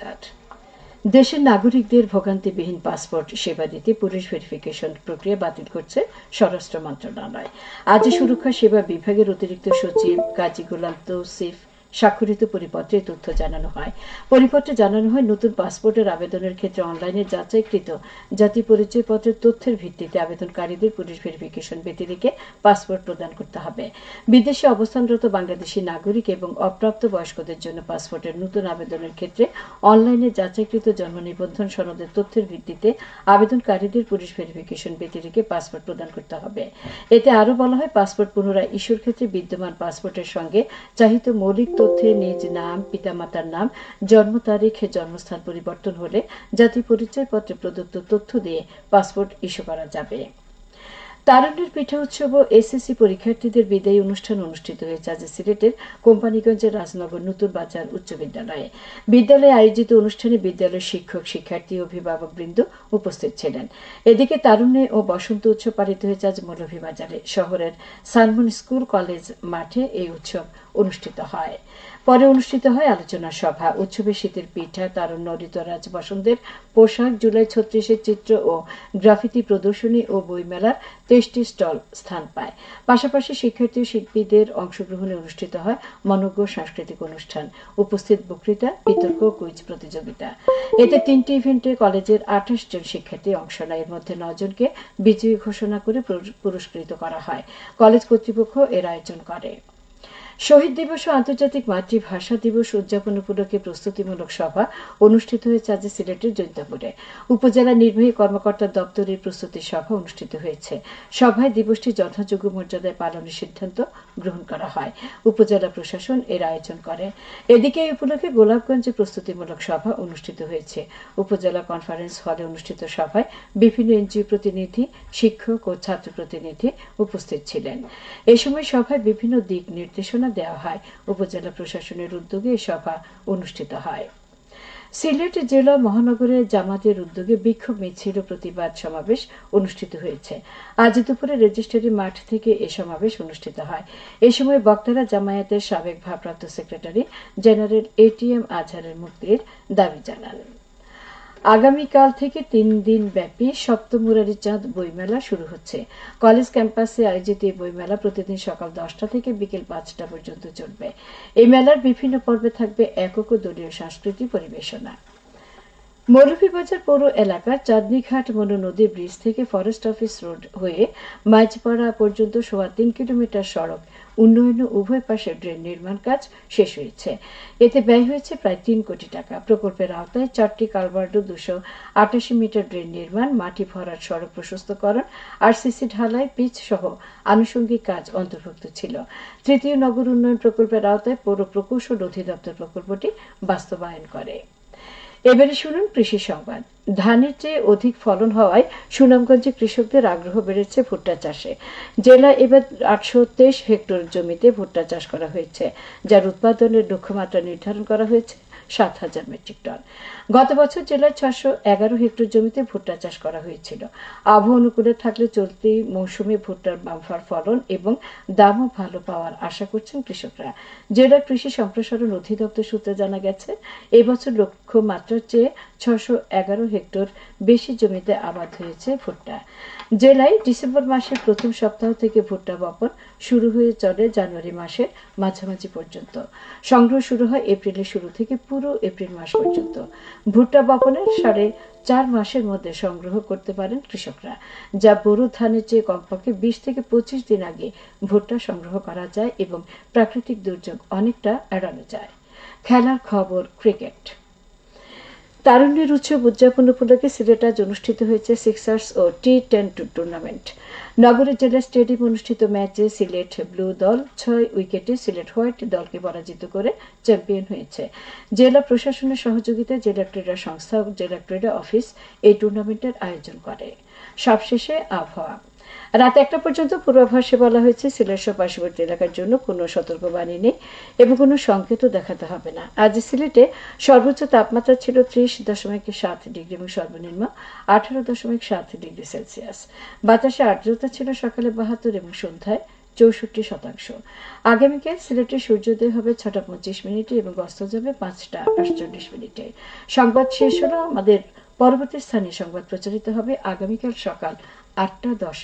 মজুমদার। দেশের নাগরিকদের ভোগান্তিবিহীন পাসপোর্ট সেবা দিতে পুলিশ ভেরিফিকেশন প্রক্রিয়া বাতিল করছে স্বরাষ্ট্র মন্ত্রণালয়। আজ সুরক্ষা সেবা বিভাগের অতিরিক্ত সচিব কাজী গোলাম তৌসিফ স্বাক্ষরিত পরিপত্রে তথ্য জানানো হয়। পরিপত্রে জানানো হয়, নতুন পাসপোর্টের আবেদনের ক্ষেত্রে অনলাইনে যাচাইকৃত জাতীয় পরিচয়পত্রের তথ্যের ভিত্তিতে আবেদনকারীদের পুলিশ ভেরিফিকেশন ব্যতি রেখে পাসপোর্ট প্রদান করতে হবে। বিদেশে অবস্থানরত বাংলাদেশি নাগরিক এবং অপ্রাপ্ত বয়স্কদের জন্য পাসপোর্টের নতুন আবেদনের ক্ষেত্রে অনলাইনে যাচাইকৃত জন্ম নিবন্ধন সনদের তথ্যের ভিত্তিতে আবেদনকারীদের পুলিশ ভেরিফিকেশন ব্যতি রেখে পাসপোর্ট প্রদান করতে হবে। এতে আরও বলা হয়, পাসপোর্ট পুনরায় ইস্যুর ক্ষেত্রে বিদ্যমান পাসপোর্টের সঙ্গে চাহিত মৌলিক তথ্যে নিজ নাম, পিতামাতার নাম, জন্ম তারিখ, জন্মস্থান পরিবর্তন হলে জাতীয় পরিচয়পত্রে প্রদত্ত তথ্য দিয়ে পাসপোর্ট ইস্যু করা যাবে। তারুণ্যের পিঠা উৎসব ও এসএসসি পরীক্ষার্থীদের বিদায়ী অনুষ্ঠান অনুষ্ঠিত হয়েছে আজ সিলেটের কোম্পানিগঞ্জের রাজনগর নতুন বাজার উচ্চ বিদ্যালয়ে। বিদ্যালয়ে আয়োজিত অনুষ্ঠানে বিদ্যালয়ের শিক্ষক, শিক্ষার্থী, অভিভাবকবৃন্দ উপস্থিত ছিলেন। এদিকে তারুণ্যে ও বসন্ত উৎসব পালিত হয়েছে আজ মৌলভীবাজারে। শহরের সালমন স্কুল কলেজ মাঠে এই উৎসব অনুষ্ঠিত হয়। পরে অনুষ্ঠিত হয় আলোচনা সভা। উৎসবে শীতের পিঠা, তারুণ্য, ঋতুরাজ বসন্তের পোশাক, জুলাই 36-এর চিত্র ও গ্রাফিতি প্রদর্শনী ও বইমেলার 23টি স্টল স্থান পায়। পাশাপাশি শিক্ষার্থী ও শিল্পীদের অংশগ্রহণে অনুষ্ঠিত হয় মনোজ্ঞ সাংস্কৃতিক অনুষ্ঠান, উপস্থিত বক্তৃতা, বিতর্ক, কুইজ প্রতিযোগিতা। এতে 3টি ইভেন্টে কলেজের 28 জন শিক্ষার্থী অংশ নেয়। এর মধ্যে 9 জনকে বিজয়ী ঘোষণা করে পুরস্কৃত করা হয়। কলেজ কর্তৃপক্ষ এর আয়োজন করে। শহীদ দিবস ও আন্তর্জাতিক মাতৃভাষা দিবস উদযাপন উপলক্ষে প্রস্তুতিমূলক সভা অনুষ্ঠিত হয়েছে আজ সিলেটের জৈন্তাপুরে। উপজেলা নির্বাহী কর্মকর্তা দপ্তরের প্রস্তুতি সভা অনুষ্ঠিত হয়েছে। সভায় দিবসটি যথাযোগ্য মর্যাদায় পালনের সিদ্ধান্ত গ্রহণ করা হয়। উপজেলা প্রশাসন এর আয়োজন করে। এদিকে এই উপলক্ষে গোলাপগঞ্জে প্রস্তুতিমূলক সভা অনুষ্ঠিত হয়েছে। উপজেলা কনফারেন্স হলে অনুষ্ঠিত সভায় বিভিন্ন এনজিও প্রতিনিধি, শিক্ষক ও ছাত্র প্রতিনিধি উপস্থিত ছিলেন। এ সময় সভায় বিভিন্ন দিক নির্দেশনা দেওয়া হয়। উপজেলা প্রশাসনের উদ্যোগে এই সভা অনুষ্ঠিত হয়। সিলেট জেলা মহানগরে জামাতের উদ্যোগে বিক্ষোভ মিছিল ও প্রতিবাদ সমাবেশ অনুষ্ঠিত হয়েছে। আজ দুপুরে রেজিস্ট্রারি মাঠ থেকে এ সমাবেশ অনুষ্ঠিত হয়। এ সময় বক্তারা জামায়াতের সাবেক ভারপ্রাপ্ত সেক্রেটারি জেনারেল এটিএম আজহারের মুক্তির দাবি জানান। আগামীকাল থেকে 3 দিন ব্যাপী সপ্তম মুরারিচাঁদ বইমেলা শুরু হচ্ছে। কলেজ ক্যাম্পাসে আয়োজিত এই বইমেলা প্রতিদিন সকাল 10টা থেকে বিকেল 5টা পর্যন্ত চলবে। এই মেলার বিভিন্ন পর্বে থাকবে একক ও দলীয় সাংস্কৃতিক পরিবেশনা। মৌলভীবাজার পৌর এলাকার চাঁদনীঘাট মনু নদী ব্রিজ থেকে ফরেস্ট অফিস রোড হয়ে মাইজপাড়া পর্যন্ত 3.25 কিলোমিটার সড়ক উন্নয়ন ও উভয় পাশে ড্রেন নির্মাণ কাজ শেষ হয়েছে। এতে ব্যয় হয়েছে প্রায় 3 কোটি টাকা। প্রকল্পের আওতায় 4টি কালভার্ড, 288 মিটার ড্রেন নির্মাণ, মাটি ভরাট, সড়ক প্রশস্তকরণ, আরসিসি ঢালাই, পিচ সহ আনুষঙ্গিক কাজ অন্তর্ভুক্ত ছিল। তৃতীয় নগর উন্নয়ন প্রকল্পের আওতায় পৌর প্রকৌশল অধিদপ্তর প্রকল্পটি বাস্তবায়ন করে। এবারে শুনুন কৃষি সংবাদ। ধানের চেয়ে অধিক ফলন হওয়ায় সুনামগঞ্জে কৃষকদের আগ্রহ বেড়েছে ভুট্টা চাষে। জেলায় এবার 823 হেক্টর জমিতে ভুট্টা চাষ করা হয়েছে, যার উৎপাদনের লক্ষ্যমাত্রা নির্ধারণ করা হয়েছে 7,000 মেট্রিক টন। গত বছর জেলার 611 হেক্টর জমিতে ভুট্টা চাষ করা হয়েছিল। আবহাওয়া অনুকূলে থাকলে চলতি মৌসুমে ভুট্টার বাম্পার ফলন এবং দামও ভালো পাওয়ার আশা করছেন কৃষকরা। জেলা কৃষি সম্প্রসারণ অধিদপ্তর সূত্রে জানা গেছে, এবছর লক্ষ্যমাত্রার চেয়ে 611 হেক্টর বেশি জমিতে আবাদ হয়েছে ভুট্টা। জেলায় ডিসেম্বর মাসের প্রথম সপ্তাহ থেকে ভুট্টা বপন শুরু হয়ে চলে জানুয়ারি মাসের মাঝামাঝি পর্যন্ত। সংগ্রহ শুরু হয় এপ্রিলের শুরু থেকে পুরো এপ্রিল মাস পর্যন্ত। ভুট্টা বপনের 4.5 মাসের মধ্যে সংগ্রহ করতে পারেন কৃষকরা, যা বোরো ধানের চেয়ে কমপক্ষে 20 থেকে 25 দিন আগে ভুট্টা সংগ্রহ করা যায় এবং প্রাকৃতিক দুর্যোগ অনেকটা এড়ানো যায়। খেলার খবর, ক্রিকেট। তারুণ্যের উৎসব উদযাপন উপলক্ষে সিলেটে আজ অনুষ্ঠিত হয়েছে সিক্সার্স ও T10 টুর্নামেন্ট। নগরের জেলা স্টেডিয়ামে অনুষ্ঠিত ম্যাচে সিলেট ব্লু দল 6 উইকেটে সিলেট হোয়াইট দলকে পরাজিত করে চ্যাম্পিয়ন হয়েছে। জেলা প্রশাসনের সহযোগিতায় জেলা ক্রীড়া সংস্থা ও জেলা ক্রীড়া অফিস এই টুর্নামেন্টের আয়োজন করে। সবশেষে আবহাওয়া। রাত 1টা পর্যন্ত পূর্বাভাসে বলা হয়েছে সিলেট সহ পার্শ্ববর্তী এলাকার জন্য কোনো সতর্কবাণী নেই এবং কোনো সংকেতও দেখাতে হবে না। আজ সিলেটে সর্বোচ্চ তাপমাত্রা ছিল 30.7 ডিগ্রি এবং সর্বনিম্ন 18.7 ডিগ্রি সেলসিয়াস। বাতাসে আর্দ্রতা ছিল সকালে 72 এবং সন্ধ্যায় 64%। আগামীকাল সিলেটে সূর্যোদয় হবে 6টা 25 এবং অস্ত যাবে 5টা 48 সংবাদ শেষ হলো। আমাদের পরবর্তী স্থানীয় সংবাদ প্রচারিত হবে আগামীকাল সকাল 8টা 10।